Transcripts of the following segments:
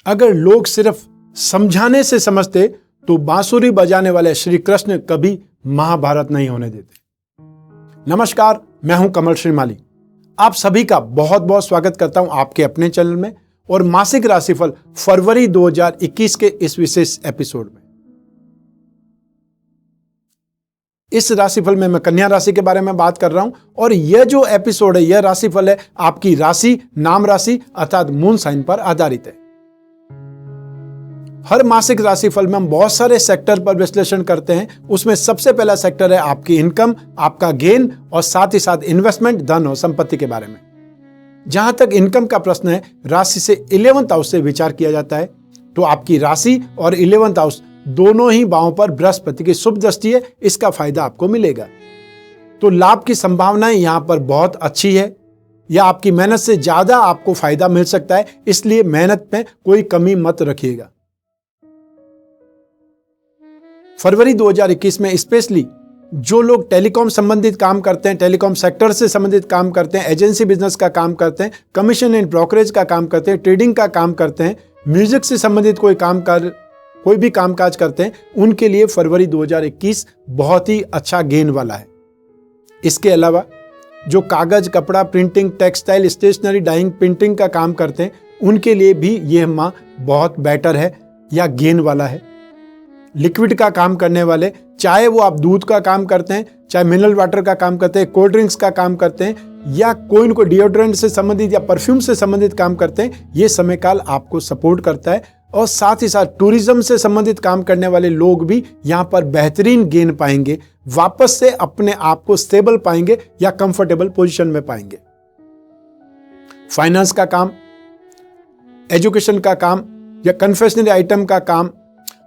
अगर लोग सिर्फ समझाने से समझते तो बांसुरी बजाने वाले श्री कृष्ण कभी महाभारत नहीं होने देते। नमस्कार, मैं हूं कमल श्रीमाली। आप सभी का बहुत बहुत स्वागत करता हूं आपके अपने चैनल में और मासिक राशिफल फरवरी 2021 के इस विशेष एपिसोड में। इस राशिफल में मैं कन्या राशि के बारे में बात कर रहा हूं और यह जो एपिसोड है, यह राशिफल है आपकी राशि, नाम राशि अर्थात मून साइन पर आधारित है। हर मासिक राशिफल में हम बहुत सारे सेक्टर पर विश्लेषण करते हैं। उसमें सबसे पहला सेक्टर है आपकी इनकम, आपका गेन और साथ ही साथ इन्वेस्टमेंट, धन और संपत्ति के बारे में। जहां तक इनकम का प्रश्न है, राशि से 11th हाउस से विचार किया जाता है। तो आपकी राशि और 11th हाउस दोनों ही भावों पर बृहस्पति की शुभ दृष्टि है, इसका फायदा आपको मिलेगा। तो लाभ की संभावनाएं यहां पर बहुत अच्छी है या आपकी मेहनत से ज्यादा आपको फायदा मिल सकता है, इसलिए मेहनत में कोई कमी मत रखिएगा। फरवरी 2021 में स्पेशली जो लोग टेलीकॉम संबंधित काम करते हैं, टेलीकॉम सेक्टर से संबंधित काम करते हैं, एजेंसी बिजनेस का काम करते हैं, कमीशन एंड ब्रोकरेज का काम करते हैं, ट्रेडिंग का काम करते हैं, म्यूजिक से संबंधित कोई भी कामकाज करते हैं, उनके लिए फरवरी 2021 बहुत ही अच्छा गेन वाला है। इसके अलावा जो कागज, कपड़ा, printing, textile, stationery, dyeing, printing का काम करते हैं, उनके लिए भी यह माह बहुत बेटर है या गेन वाला है। लिक्विड का काम करने वाले, चाहे वो आप दूध का काम करते हैं, चाहे मिनरल वाटर का काम करते हैं, कोल्ड ड्रिंक्स का काम करते हैं या कोई न कोई डिओड्रेंट से संबंधित या परफ्यूम से संबंधित काम करते हैं, ये समय काल आपको सपोर्ट करता है। और साथ ही साथ टूरिज्म से संबंधित काम करने वाले लोग भी यहां पर बेहतरीन गेन पाएंगे, वापस से अपने आप को स्टेबल पाएंगे या कंफर्टेबल पोजीशन में पाएंगे। फाइनेंस का काम, एजुकेशन का काम या कन्फेशनरी आइटम का काम,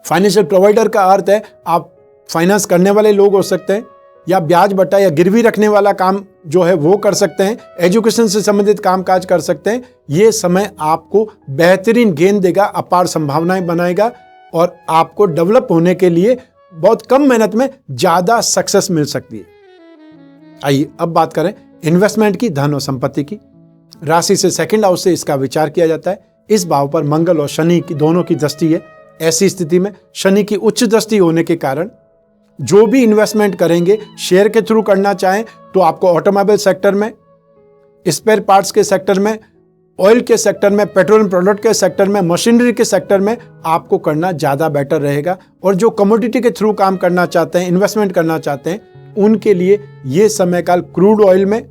फाइनेंशियल प्रोवाइडर का अर्थ है आप फाइनेंस करने वाले लोग हो सकते हैं या ब्याज बट्टा या गिरवी रखने वाला काम जो है वो कर सकते हैं, एजुकेशन से संबंधित कामकाज कर सकते हैं। ये समय आपको बेहतरीन गेन देगा, अपार संभावनाएं बनाएगा और आपको डेवलप होने के लिए बहुत कम मेहनत में ज्यादा सक्सेस मिल सकती है। आइए अब बात करें इन्वेस्टमेंट की, धन और संपत्ति की। राशि से 2nd हाउस से इसका विचार किया जाता है। इस भाव पर मंगल और शनि की दोनों की दृष्टि है। ऐसी स्थिति में शनि की उच्च दृष्टि होने के कारण जो भी इन्वेस्टमेंट करेंगे, शेयर के थ्रू करना चाहें तो आपको ऑटोमोबाइल सेक्टर में, स्पेयर पार्ट्स के सेक्टर में, ऑयल के सेक्टर में, पेट्रोलियम प्रोडक्ट के सेक्टर में, मशीनरी के सेक्टर में आपको करना ज़्यादा बेटर रहेगा। और जो कमोडिटी के थ्रू काम करना चाहते हैं, इन्वेस्टमेंट करना चाहते हैं, उनके लिए ये समय काल क्रूड ऑयल में,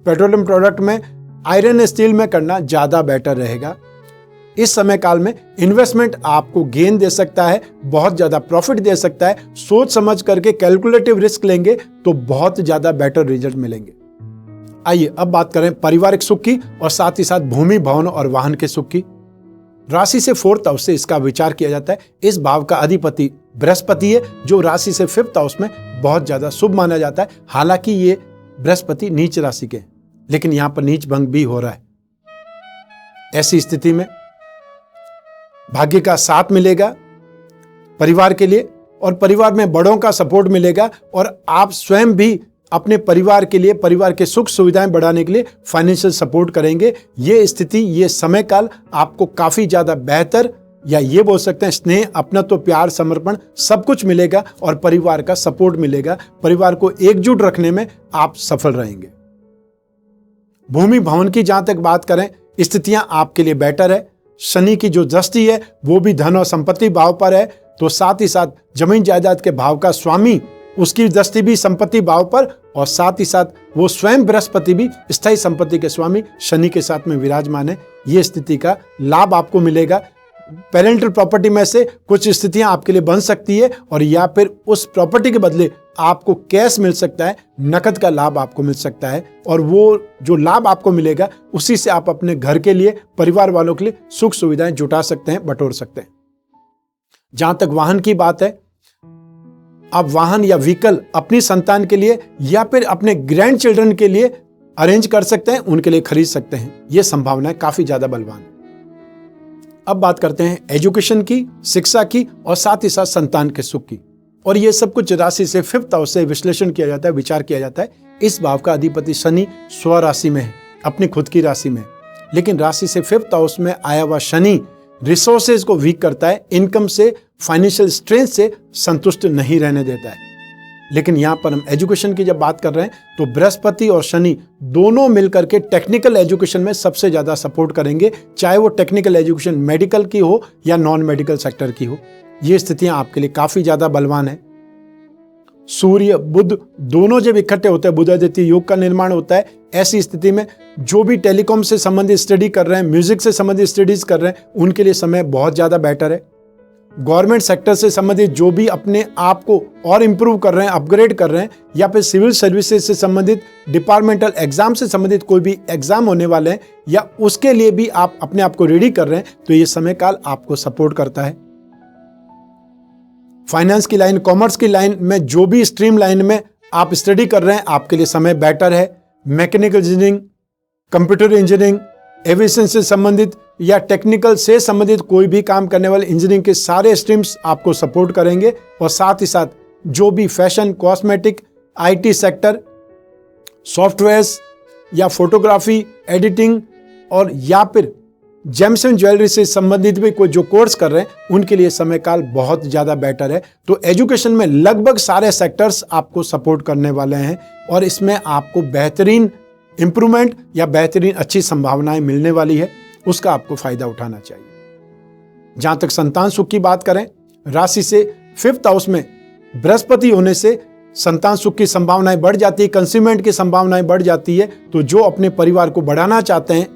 पेट्रोलियम प्रोडक्ट में, आयरन स्टील में करना ज़्यादा बेटर रहेगा। इस समय काल में इन्वेस्टमेंट आपको गेन दे सकता है, बहुत ज्यादा प्रॉफिट दे सकता है। सोच समझ करके कैलकुलेटिव रिस्क लेंगे तो बहुत ज्यादा बेटर रिजल्ट मिलेंगे। आइए अब बात करें पारिवारिक सुख की और साथ ही साथ भूमि, भवन और वाहन के सुख की। राशि से 4th हाउस से इसका विचार किया जाता है। इस भाव का अधिपति बृहस्पति है, जो राशि से 5th हाउस में बहुत ज्यादा शुभ माना जाता है। हालांकि ये बृहस्पति नीच राशि के हैं, लेकिन यहां पर नीच भंग भी हो रहा है। ऐसी स्थिति में भाग्य का साथ मिलेगा परिवार के लिए और परिवार में बड़ों का सपोर्ट मिलेगा और आप स्वयं भी अपने परिवार के लिए, परिवार के सुख सुविधाएं बढ़ाने के लिए फाइनेंशियल सपोर्ट करेंगे। ये स्थिति, ये समय काल आपको काफी ज्यादा बेहतर या ये बोल सकते हैं स्नेह, अपनत्व, प्यार, समर्पण सब कुछ मिलेगा और परिवार का सपोर्ट मिलेगा। परिवार को एकजुट रखने में आप सफल रहेंगे। भूमि भवन की जहां तक बात करें, स्थितियां आपके लिए बेटर है। शनि की जो दृष्टि है वो भी धन और संपत्ति भाव पर है, तो साथ ही साथ जमीन जायदाद के भाव का स्वामी, उसकी दृष्टि भी संपत्ति भाव पर और साथ ही साथ वो स्वयं बृहस्पति भी स्थायी संपत्ति के स्वामी शनि के साथ में विराजमान है। ये स्थिति का लाभ आपको मिलेगा। पेरेंटल प्रॉपर्टी में से कुछ स्थितियां आपके लिए बन सकती है और या फिर उस प्रॉपर्टी के बदले आपको कैश मिल सकता है, नकद का लाभ आपको मिल सकता है और वो जो लाभ आपको मिलेगा उसी से आप अपने घर के लिए, परिवार वालों के लिए सुख सुविधाएं जुटा सकते हैं, बटोर सकते हैं। जहां तक वाहन की बात है, आप वाहन या व्हीकल अपनी संतान के लिए या फिर अपने ग्रैंड चिल्ड्रन के लिए अरेंज कर सकते हैं, उनके लिए खरीद सकते हैं। यह संभावनाएं काफी ज्यादा बलवान है। अब बात करते हैं एजुकेशन की, शिक्षा की और साथ ही साथ संतान के सुख की। और ये सब कुछ राशि से 5th हाउस से विश्लेषण किया जाता है, विचार किया जाता है। इस भाव का अधिपति शनि स्व राशि में है, अपनी खुद की राशि में। लेकिन राशि से 5th हाउस में आया हुआ शनि रिसोर्सेज को वीक करता है, इनकम से, फाइनेंशियल स्ट्रेंथ से संतुष्ट नहीं रहने देता है। लेकिन यहां पर हम एजुकेशन की जब बात कर रहे हैं तो बृहस्पति और शनि दोनों मिलकर के टेक्निकल एजुकेशन में सबसे ज्यादा सपोर्ट करेंगे, चाहे वो टेक्निकल एजुकेशन मेडिकल की हो या नॉन मेडिकल सेक्टर की हो। ये स्थितियां आपके लिए काफी ज्यादा बलवान है। सूर्य बुध दोनों जब इकट्ठे होते हैं, बुधादित्य योग का निर्माण होता है। ऐसी स्थिति में जो भी टेलीकॉम से संबंधित स्टडी कर रहे हैं, म्यूजिक से संबंधित स्टडीज कर रहे हैं, उनके लिए समय बहुत ज्यादा बेटर है। गवर्नमेंट सेक्टर से संबंधित जो भी अपने आप को और इंप्रूव कर रहे हैं, अपग्रेड कर रहे हैं, या फिर सिविल सर्विसेज से संबंधित डिपार्टमेंटल एग्जाम से संबंधित कोई भी एग्जाम होने वाले हैं या उसके लिए भी आप अपने आप को रेडी कर रहे हैं, तो ये समय काल आपको सपोर्ट करता है। फाइनेंस की लाइन, कॉमर्स की लाइन में जो भी स्ट्रीम लाइन में आप स्टडी कर रहे हैं, आपके लिए समय बेटर है। Mechanical engineering, computer engineering, aviation से संबंधित या टेक्निकल से संबंधित कोई भी काम करने वाले इंजीनियरिंग के सारे स्ट्रीम्स आपको सपोर्ट करेंगे। और साथ ही साथ जो भी fashion, cosmetic, IT sector, softwares या फोटोग्राफी, एडिटिंग और या फिर जेम्स एंड ज्वेलरी से संबंधित भी कोई जो कोर्स कर रहे हैं, उनके लिए समय काल बहुत ज्यादा बेटर है। तो एजुकेशन में लगभग सारे सेक्टर्स आपको सपोर्ट करने वाले हैं और इसमें आपको बेहतरीन इंप्रूवमेंट या बेहतरीन अच्छी संभावनाएं मिलने वाली है, उसका आपको फायदा उठाना चाहिए। जहां तक संतान सुख की बात करें, राशि से 5th हाउस में बृहस्पति होने से संतान सुख की संभावनाएं बढ़ जाती है, कंसीवमेंट की संभावनाएं बढ़ जाती है। तो जो अपने परिवार को बढ़ाना चाहते हैं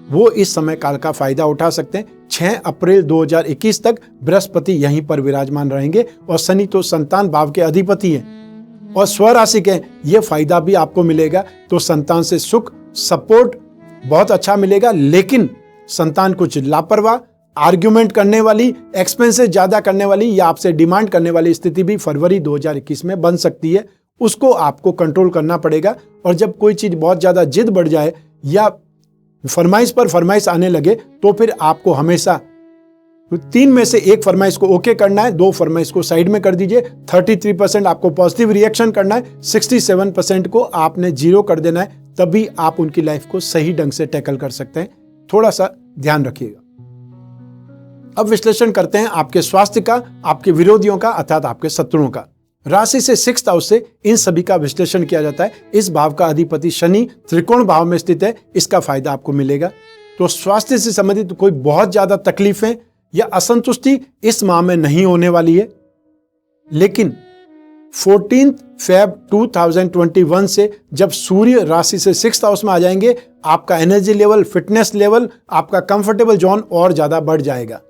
वो इस समय काल का फायदा उठा सकते हैं। 6 अप्रैल 2021 तक बृहस्पति यहीं पर विराजमान रहेंगे और शनि तो संतान भाव के अधिपति हैं और स्वराशि के, ये फायदा भी आपको मिलेगा। तो संतान से सुख, सपोर्ट बहुत अच्छा मिलेगा। लेकिन संतान कुछ लापरवाह, आर्ग्यूमेंट करने वाली, एक्सपेंसेस ज्यादा करने वाली या आपसे डिमांड करने वाली स्थिति भी फरवरी 2021 में बन सकती है। उसको आपको कंट्रोल करना पड़ेगा। और जब कोई चीज बहुत ज्यादा जिद बढ़ जाए या फरमाइश पर फरमाइश आने लगे, तो फिर आपको हमेशा 3 में से 1 फरमाइश को ओके करना है, 2 फरमाइश को साइड में कर दीजिए। 33% आपको पॉजिटिव रिएक्शन करना है, 67% को आपने 0 कर देना है। तभी आप उनकी लाइफ को सही ढंग से टैकल कर सकते हैं। थोड़ा सा ध्यान रखिएगा। अब विश्लेषण करते हैं आपके स्वास्थ्य का, आपके विरोधियों का अर्थात आपके शत्रुओं का। राशि से 6th हाउस से इन सभी का विश्लेषण किया जाता है। इस भाव का अधिपति शनि त्रिकोण भाव में स्थित है, इसका फायदा आपको मिलेगा। तो स्वास्थ्य से संबंधित कोई बहुत ज्यादा तकलीफें या असंतुष्टि इस माह में नहीं होने वाली है। लेकिन 14 Feb 2021 से जब सूर्य राशि से 6th हाउस में आ जाएंगे, आपका एनर्जी लेवल, फिटनेस लेवल, आपका कंफर्टेबल जोन और ज्यादा बढ़ जाएगा।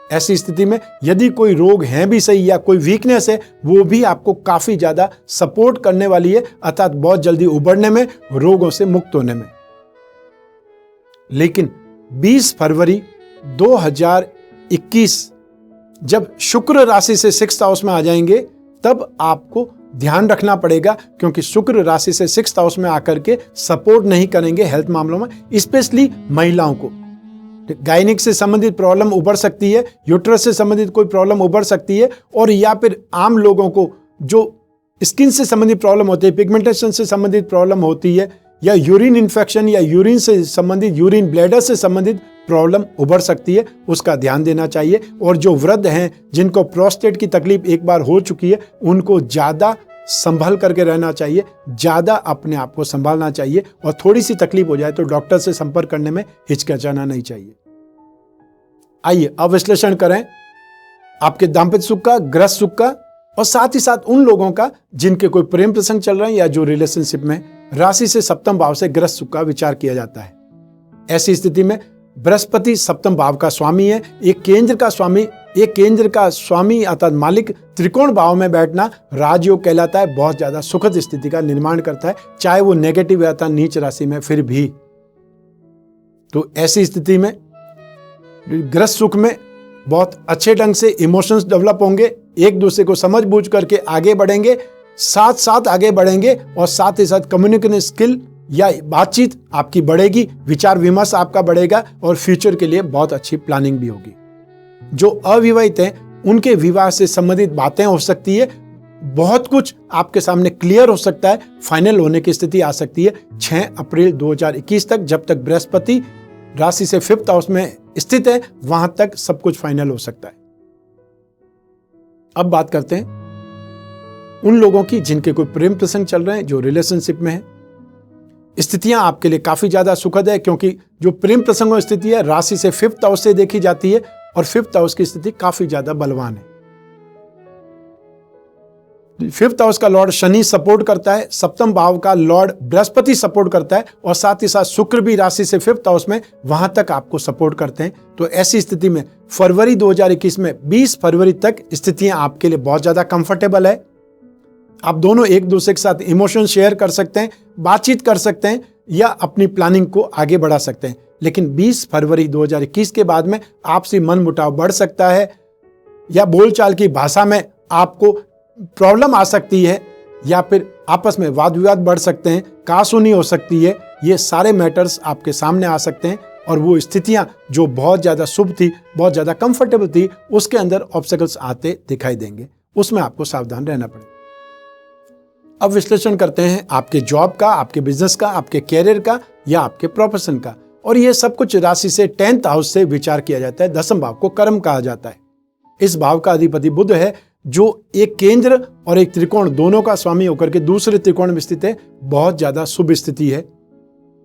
ऐसी स्थिति में यदि कोई रोग है भी सही या कोई वीकनेस है, वो भी आपको काफी ज्यादा सपोर्ट करने वाली है, अर्थात बहुत जल्दी उबरने में, रोगों से मुक्त होने में। लेकिन 20 फरवरी 2021 जब शुक्र राशि से 6th हाउस में आ जाएंगे, तब आपको ध्यान रखना पड़ेगा, क्योंकि शुक्र राशि से 6th हाउस में आकर के सपोर्ट नहीं करेंगे हेल्थ मामलों में, स्पेशली महिलाओं को। गायनिक से संबंधित प्रॉब्लम उभर सकती है, यूट्रस से संबंधित कोई प्रॉब्लम उभर सकती है, और या फिर आम लोगों को जो स्किन से संबंधित प्रॉब्लम होती है, पिगमेंटेशन से संबंधित प्रॉब्लम होती है, या यूरिन इन्फेक्शन या यूरिन से संबंधित, यूरिन ब्लैडर से संबंधित प्रॉब्लम उभर सकती है, उसका ध्यान देना चाहिए। और जो वृद्ध हैं, जिनको प्रोस्टेट की तकलीफ एक बार हो चुकी है, उनको ज़्यादा संभल करके रहना चाहिए, ज़्यादा अपने आप को संभालना चाहिए, और थोड़ी सी तकलीफ हो जाए तो डॉक्टर से संपर्क करने में हिचकिचाना नहीं चाहिए। आइए अब विश्लेषण करें आपके दाम्पत्य सुख का, गृहस्थ सुख का, और साथ ही साथ उन लोगों का जिनके कोई प्रेम प्रसंग चल रहे हैं या जो रिलेशनशिप में। राशि से 7वें भाव से गृहस्थ सुख का विचार किया जाता है। ऐसी स्थिति में बृहस्पति 7वें भाव का स्वामी है, एक केंद्र का स्वामी अर्थात मालिक त्रिकोण भाव में बैठना राजयोग कहलाता है, बहुत ज्यादा सुखद स्थिति का निर्माण करता है, चाहे वो नेगेटिव या नीच राशि में फिर भी। तो ऐसी स्थिति में गृहस्थ सुख में बहुत अच्छे ढंग से इमोशंस डेवलप होंगे, एक दूसरे को समझ बूझ करके आगे बढ़ेंगे, साथ साथ आगे बढ़ेंगे, और साथ ही साथ कम्युनिकेशन स्किल या बातचीत आपकी बढ़ेगी, विचार विमर्श आपका बढ़ेगा, और फ्यूचर के लिए बहुत अच्छी प्लानिंग भी होगी। जो अविवाहित हैं उनके विवाह से संबंधित बातें हो सकती है, बहुत कुछ आपके सामने क्लियर हो सकता है, फाइनल होने की स्थिति आ सकती है 6 अप्रैल 2021 तक, जब तक बृहस्पति राशि से 5th हाउस में स्थित है, वहां तक सब कुछ फाइनल हो सकता है। अब बात करते हैं उन लोगों की जिनके कोई प्रेम प्रसंग चल रहे हैं, जो रिलेशनशिप में है। स्थितियां आपके लिए काफी ज्यादा सुखद है, क्योंकि जो प्रेम प्रसंगों की स्थिति है राशि से 5th हाउस से देखी जाती है और 5th हाउस की स्थिति काफी ज्यादा बलवान है। 5th हाउस का लॉर्ड शनि सपोर्ट करता है, 7th भाव का लॉर्ड बृहस्पति सपोर्ट करता है और साथ ही साथ शुक्र भी राशि से 5th हाउस में वहां तक आपको सपोर्ट करते हैं। तो ऐसी स्थिति में फरवरी 2021 में 20 फरवरी तक स्थितियां आपके लिए बहुत ज्यादा कंफर्टेबल है। आप दोनों एक दूसरे के साथ इमोशन शेयर कर सकते हैं, बातचीत कर सकते हैं या अपनी प्लानिंग को आगे बढ़ा सकते हैं। लेकिन 20 फरवरी 2021 के बाद में आपसी मनमुटाव बढ़ सकता है या बोलचाल की भाषा में आपको प्रॉब्लम आ सकती है या फिर आपस में वाद विवाद बढ़ सकते हैं, कहासुनी हो सकती है। ये सारे मैटर्स आपके सामने आ सकते हैं और वो स्थितियां जो बहुत ज्यादा शुभ थी, बहुत ज्यादा कंफर्टेबल थी, उसके अंदर ऑब्स्टेकल्स आते दिखाई देंगे। उसमें आपको सावधान रहना पड़ेगा। अब विश्लेषण करते हैं आपके जॉब का, आपके बिजनेस का, आपके कैरियर का या आपके प्रोफेशन का। और ये सब कुछ राशि से 10th हाउस से विचार किया जाता है। 10वें भाव को कर्म कहा जाता है। इस भाव का अधिपति बुध है, जो एक केंद्र और एक त्रिकोण दोनों का स्वामी होकर के दूसरे त्रिकोण में स्थित है। बहुत ज्यादा शुभ स्थिति है।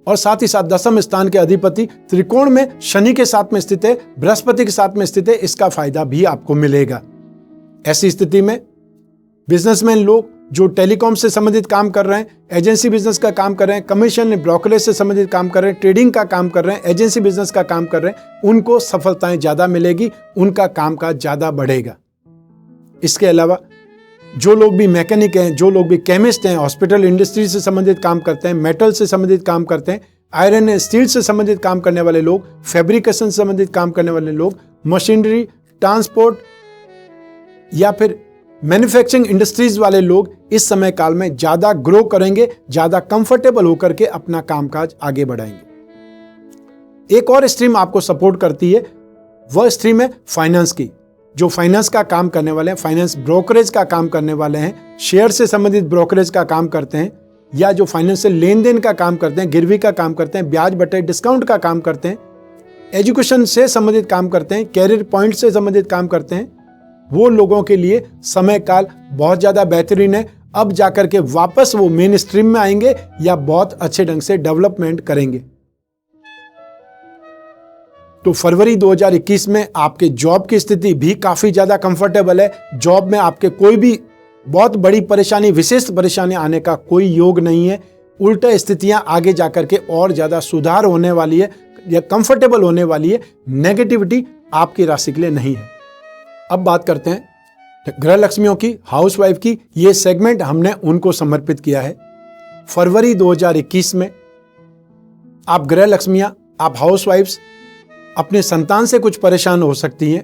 और साथ ही साथ 10वें स्थान के अधिपति त्रिकोण में शनि के साथ में स्थित है, बृहस्पति के साथ में स्थित है। इसका फायदा भी आपको मिलेगा। ऐसी स्थिति में बिजनेसमैन लोग जो टेलीकॉम से संबंधित काम कर रहे हैं, एजेंसी बिजनेस का काम कर रहे हैं, कमीशन ब्रोकरेज से संबंधित काम कर रहे हैं, ट्रेडिंग का काम कर रहे हैं, एजेंसी बिजनेस का काम कर रहे हैं, उनको सफलताएं ज्यादा मिलेगी, उनका कामकाज ज्यादा बढ़ेगा। इसके अलावा जो लोग भी मैकेनिक हैं, जो लोग भी केमिस्ट हैं, हॉस्पिटल इंडस्ट्री से संबंधित काम करते हैं, मेटल से संबंधित काम करते हैं, आयरन एंड स्टील से संबंधित काम करने वाले लोग, फैब्रिकेशन से संबंधित काम करने वाले लोग, मशीनरी, ट्रांसपोर्ट या फिर मैन्युफैक्चरिंग इंडस्ट्रीज वाले लोग इस समय काल में ज्यादा ग्रो करेंगे, ज्यादा कंफर्टेबल होकर के अपना कामकाज आगे बढ़ाएंगे। एक और स्ट्रीम आपको सपोर्ट करती है, वह स्ट्रीम है फाइनेंस की। जो फाइनेंस का काम करने वाले हैं, फाइनेंस ब्रोकरेज का काम करने वाले हैं, शेयर से संबंधित ब्रोकरेज का काम करते हैं या जो फाइनेंशियल लेन देन का काम करते हैं, गिरवी का काम करते हैं, ब्याज बटे डिस्काउंट का काम करते हैं, एजुकेशन से संबंधित काम करते हैं, कैरियर पॉइंट से संबंधित काम करते हैं, वो लोगों के लिए समय काल बहुत ज्यादा बेहतरीन है। अब जाकर के वापस वो मेन स्ट्रीम में आएंगे या बहुत अच्छे ढंग से डेवलपमेंट करेंगे। तो फरवरी 2021 में आपके जॉब की स्थिति भी काफी ज्यादा कंफर्टेबल है। जॉब में आपके कोई भी बहुत बड़ी परेशानी, विशेष परेशानी आने का कोई योग नहीं है। उल्टा स्थितियां आगे जाकर के और ज्यादा सुधार होने वाली है या कंफर्टेबल होने वाली है। नेगेटिविटी आपकी राशि के लिए नहीं है। अब बात करते हैं ग्रह लक्ष्मियों की, हाउसवाइफ की। ये सेगमेंट हमने उनको समर्पित किया है। फरवरी 2021 में आप गृह लक्ष्मियां, आप हाउसवाइफ्स अपने संतान से कुछ परेशान हो सकती हैं।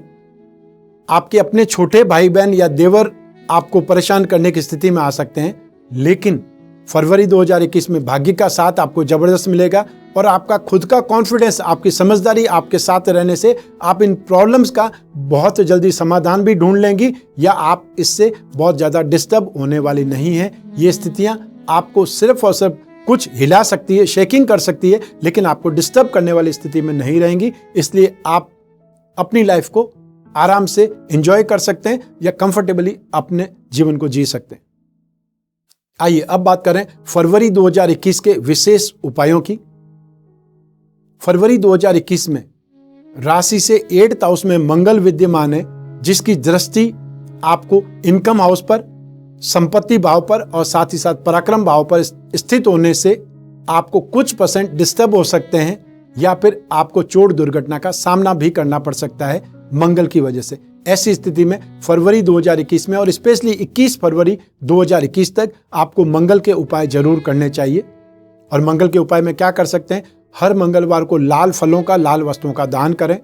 आपके अपने छोटे भाई बहन या देवर आपको परेशान करने की स्थिति में आ सकते हैं। लेकिन फरवरी 2021 में भाग्य का साथ आपको जबरदस्त मिलेगा और आपका खुद का कॉन्फिडेंस, आपकी समझदारी आपके साथ रहने से आप इन प्रॉब्लम्स का बहुत जल्दी समाधान भी ढूंढ लेंगी या आप इससे बहुत ज़्यादा डिस्टर्ब होने वाली नहीं है। ये स्थितियां आपको सिर्फ और सिर्फ कुछ हिला सकती है, शेकिंग कर सकती है, लेकिन आपको डिस्टर्ब करने वाली स्थिति में नहीं रहेंगी। इसलिए आप अपनी लाइफ को आराम से एंजॉय कर सकते हैं या कंफर्टेबली अपने जीवन को जी सकते हैं। आइए अब बात करें फरवरी 2021 के विशेष उपायों की। फरवरी 2021 में राशि से 8th हाउस में मंगल विद्यमान है, जिसकी दृष्टि आपको इनकम हाउस पर, संपत्ति भाव पर और साथ ही साथ पराक्रम भाव पर स्थित होने से आपको कुछ % डिस्टर्ब हो सकते हैं या फिर आपको चोट दुर्घटना का सामना भी करना पड़ सकता है मंगल की वजह से। ऐसी स्थिति में फरवरी 2021 में और स्पेशली 21 फरवरी 2021 तक आपको मंगल के उपाय जरूर करने चाहिए। और मंगल के उपाय में क्या कर सकते हैं? हर मंगलवार को लाल फलों का, लाल वस्तुओं का दान करें,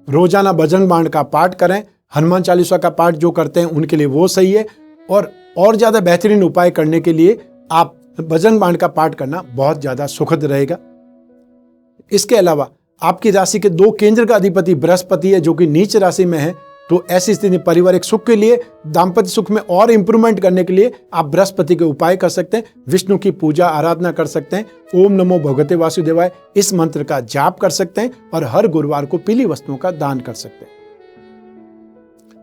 रोजाना बजरंग बाण का पाठ करें, हनुमान चालीसा का पाठ जो करते हैं उनके लिए वो सही है। और ज्यादा बेहतरीन उपाय करने के लिए आप बजरंग बाण का पाठ करना बहुत ज्यादा सुखद रहेगा। इसके अलावा आपकी राशि के 2 केंद्र का अधिपति बृहस्पति है, जो कि नीच राशि में है, तो ऐसी स्थिति में पारिवारिक सुख के लिए, दाम्पत्य सुख में और इंप्रूवमेंट करने के लिए आप बृहस्पति के उपाय कर सकते हैं, विष्णु की पूजा आराधना कर सकते हैं, ओम नमो भगवते वासुदेवाय इस मंत्र का जाप कर सकते हैं और हर गुरुवार को पीली वस्तुओं का दान कर सकते हैं।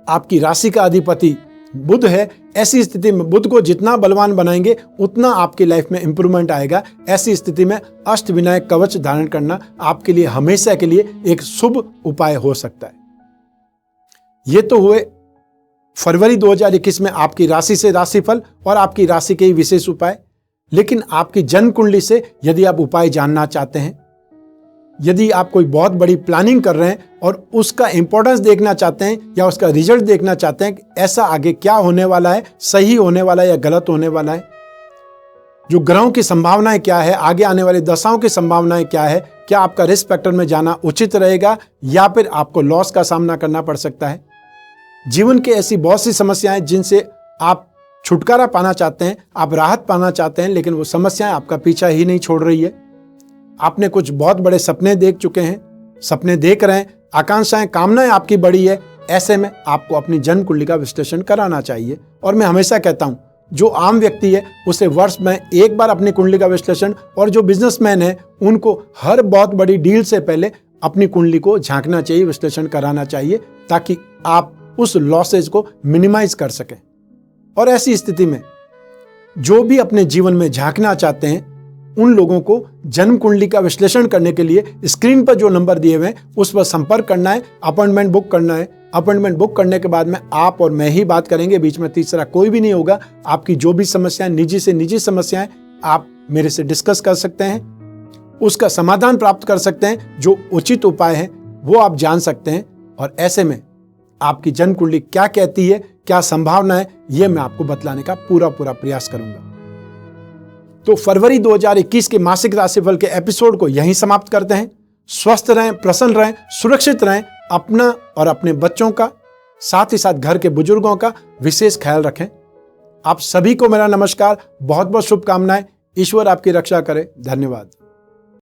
आपकी राशि का अधिपति बुध है। ऐसी स्थिति में बुध को जितना बलवान बनाएंगे उतना आपकी लाइफ में इंप्रूवमेंट आएगा। ऐसी स्थिति में अष्टविनायक कवच धारण करना आपके लिए हमेशा के लिए एक शुभ उपाय हो सकता है। ये तो हुए फरवरी 2021 में आपकी राशि से राशिफल और आपकी राशि के ही विशेष उपाय। लेकिन आपकी जन्म कुंडली से यदि आप उपाय जानना चाहते हैं, यदि आप कोई बहुत बड़ी प्लानिंग कर रहे हैं और उसका इंपॉर्टेंस देखना चाहते हैं या उसका रिजल्ट देखना चाहते हैं कि ऐसा आगे क्या होने वाला है, सही होने वाला है या गलत होने वाला है, जो ग्रहों की संभावनाएं क्या है, आगे आने वाली दशाओं की संभावनाएं क्या है, क्या आपका रिस्क फैक्टर में जाना उचित रहेगा या फिर आपको लॉस का सामना करना पड़ सकता है। जीवन की ऐसी बहुत सी समस्याएं जिनसे आप छुटकारा पाना चाहते हैं, आप राहत पाना चाहते हैं, लेकिन वो समस्याएं आपका पीछा ही नहीं छोड़ रही है। आपने कुछ बहुत बड़े सपने देख चुके हैं, सपने देख रहे हैं, आकांक्षाएं, कामनाएं आपकी बड़ी है। ऐसे में आपको अपनी जन्म कुंडली का विश्लेषण कराना चाहिए। और मैं हमेशा कहता हूं, जो आम व्यक्ति है उसे वर्ष में एक बार अपनी कुंडली का विश्लेषण, और जो बिजनेसमैन है उनको हर बहुत बड़ी डील से पहले अपनी कुंडली को झांकना चाहिए, विश्लेषण कराना चाहिए, ताकि आप उस लॉसेज को मिनिमाइज कर सकें। और ऐसी स्थिति में जो भी अपने जीवन में झांकना चाहते हैं उन लोगों को जन्म कुंडली का विश्लेषण करने के लिए स्क्रीन पर जो नंबर दिए हुए हैं उस पर संपर्क करना है, अपॉइंटमेंट बुक करना है। अपॉइंटमेंट बुक करने के बाद में आप और मैं ही बात करेंगे, बीच में तीसरा कोई भी नहीं होगा। आपकी जो भी समस्याएं, निजी से निजी समस्याएं, आप मेरे से डिस्कस कर सकते हैं, उसका समाधान प्राप्त कर सकते हैं। जो उचित उपाय है वो आप जान सकते हैं। और ऐसे में आपकी जन्म कुंडली क्या कहती है, क्या संभावना है, ये मैं आपको बतलाने का पूरा प्रयास करूंगा। तो फरवरी 2021 के मासिक राशिफल के एपिसोड को यहीं समाप्त करते हैं। स्वस्थ रहें, प्रसन्न रहें, सुरक्षित रहें, अपना और अपने बच्चों का, साथ ही साथ घर के बुजुर्गों का विशेष ख्याल रखें। आप सभी को मेरा नमस्कार, बहुत बहुत शुभकामनाएं। ईश्वर आपकी रक्षा करे। धन्यवाद।